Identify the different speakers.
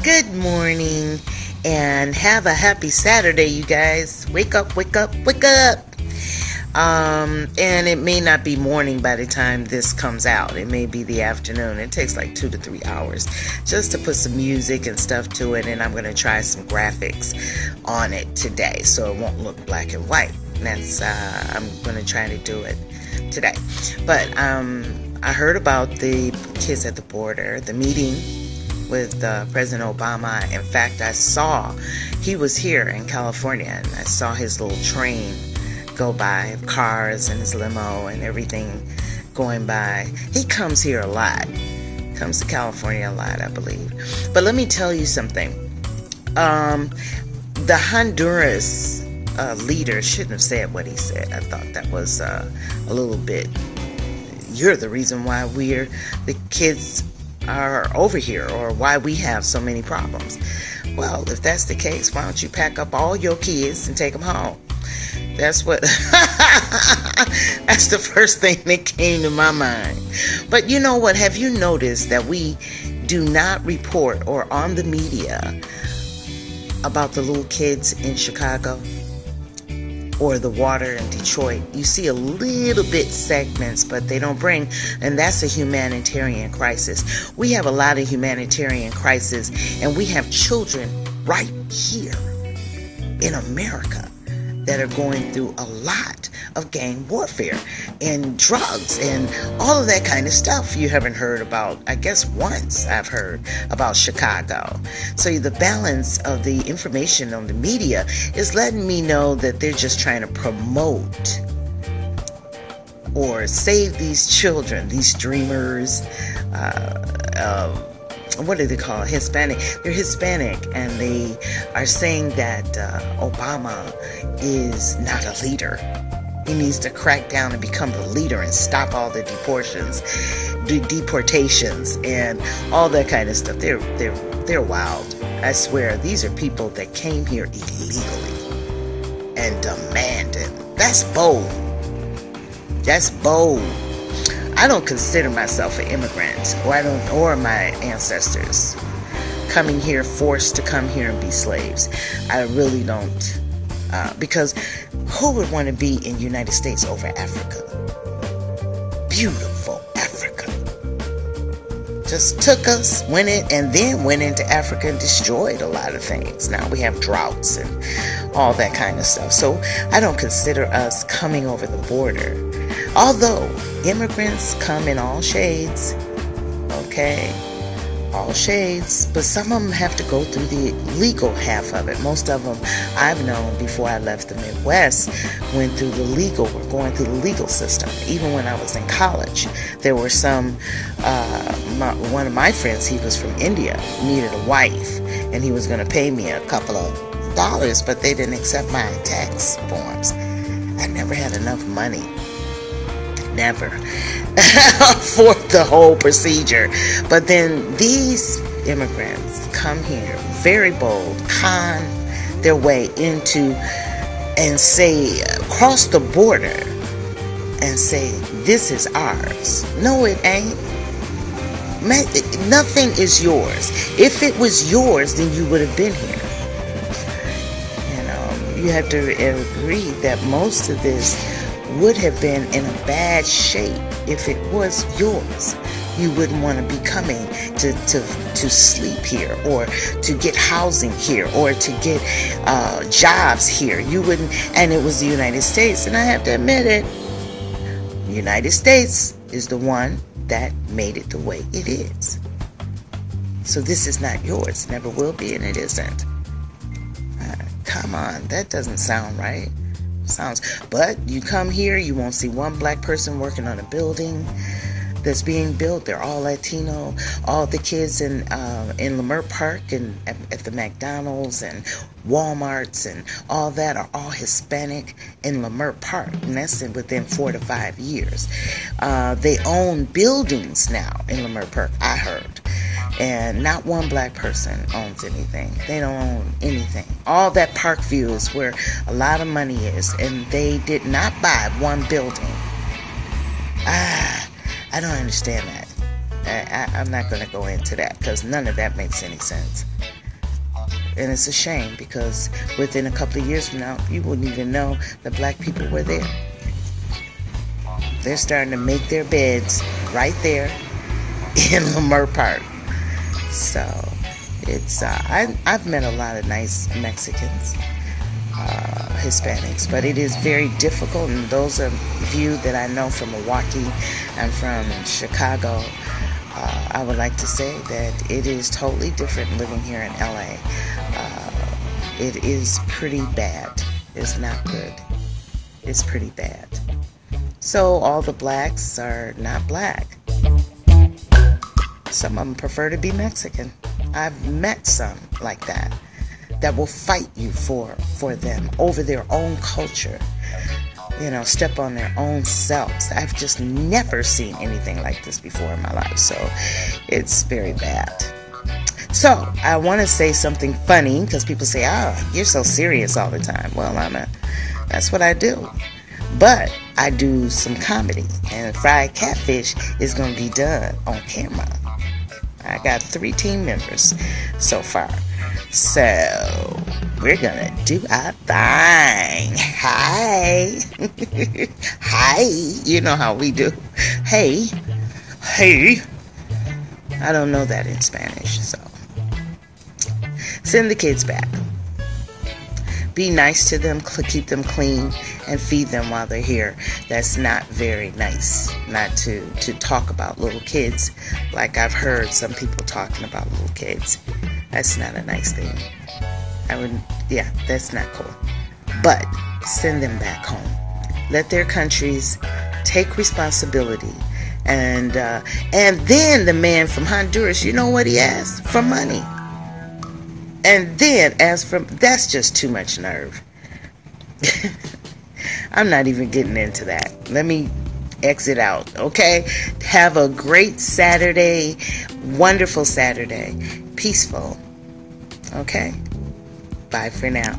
Speaker 1: Good morning and have a happy Saturday, you guys. Wake up, wake up, wake up. And it may not be morning by the time this comes out. It may be the afternoon. It takes like 2 to 3 hours just to put some music and stuff to it. And I'm going to try some graphics on it today so it won't look black and white. That's I'm going to try to do it today. But I heard about the kids at the border, the meeting with President Obama. In fact, he was here in California, and I saw his little train go by, cars and his limo and everything going by. He comes here a lot. Comes to California a lot, I believe. But let me tell you something. The Honduras leader shouldn't have said what he said. I thought that was a little bit, you're the reason why the kids are over here, or why we have so many problems. Well, if that's the case, why don't you pack up all your kids and take them home? That's what that's the first thing that came to my mind. But you know what? Have you noticed that we do not report or on the media about the little kids in Chicago or the water in Detroit? You see a little bit segments, but they don't bring, and that's a humanitarian crisis. We have a lot of humanitarian crisis, and we have children right here in America that are going through a lot of gang warfare and drugs and all of that kind of stuff. You haven't heard about, I guess once I've heard about Chicago. So the balance of the information on the media is letting me know that they're just trying to promote or save these children, these dreamers, what do they call it? Hispanic. They're Hispanic, and they are saying that Obama is not a leader. He needs to crack down and become the leader and stop all the deportations and all that kind of stuff. They're wild. I swear, these are people that came here illegally and demanded. That's bold. That's bold. I don't consider myself an immigrant, or my ancestors forced to come here and be slaves. I really don't, because who would want to be in the United States over Africa? Beautiful Africa. Just took us, went into Africa and destroyed a lot of things. Now we have droughts and all that kind of stuff. So I don't consider us coming over the border. Although immigrants come in all shades, okay, all shades, but some of them have to go through the legal half of it. Most of them I've known before I left the Midwest were going through the legal system. Even when I was in college, there were some, one of my friends, he was from India, needed a wife, and he was going to pay me a couple of dollars, but they didn't accept my tax forms. I never had enough money. Never for the whole procedure. But then these immigrants come here very bold, con their way into and say, cross the border and say, this is ours. No, it ain't. Nothing is yours. If it was yours, then you would have been here. You have to agree that most of this would have been in a bad shape if it was yours. You wouldn't want to be coming to sleep here, or to get housing here, or to get jobs here. You wouldn't, and it was the United States, and I have to admit it, the United States is the one that made it the way it is. So this is not yours, never will be, and it isn't. Come on, that doesn't sound right. But you come here, you won't see one black person working on a building that's being built. They're all Latino. All the kids in Leimert Park and at the McDonald's and Walmarts and all that are all Hispanic in Leimert Park, and that's within 4 to 5 years. They own buildings now in Leimert Park, I heard. And not one black person owns anything. They don't own anything. All that Parkview is where a lot of money is, and they did not buy one building. I don't understand that. I'm not going to go into that because none of that makes any sense. And it's a shame because within a couple of years from now, you wouldn't even know that black people were there. They're starting to make their beds right there in Leimert Park. So it's I've met a lot of nice Mexicans, Hispanics, but it is very difficult. And those of you that I know from Milwaukee and from Chicago, I would like to say that it is totally different living here in LA. It is pretty bad. It's not good. It's pretty bad. So all the blacks are not black. Some of them prefer to be Mexican. I've met some like that will fight you for them over their own culture. You know, step on their own selves. I've just never seen anything like this before in my life. So it's very bad. So I want to say something funny because people say, "Oh, you're so serious all the time." Well, that's what I do. But I do some comedy, and Fried Catfish is going to be done on camera. I got 3 team members so far. So we're going to do our thing. Hi. Hi. You know how we do. Hey. Hey. I don't know that in Spanish, so send the kids back. Be nice to them, keep them clean, and feed them while they're here. That's not very nice, not to talk about little kids like I've heard some people talking about little kids. That's not a nice thing. That's not cool. But send them back home. Let their countries take responsibility. And then the man from Honduras, you know what he asked? For money. And then that's just too much nerve. I'm not even getting into that. Let me exit out, okay? Have a great Saturday, wonderful Saturday, peaceful, okay? Bye for now.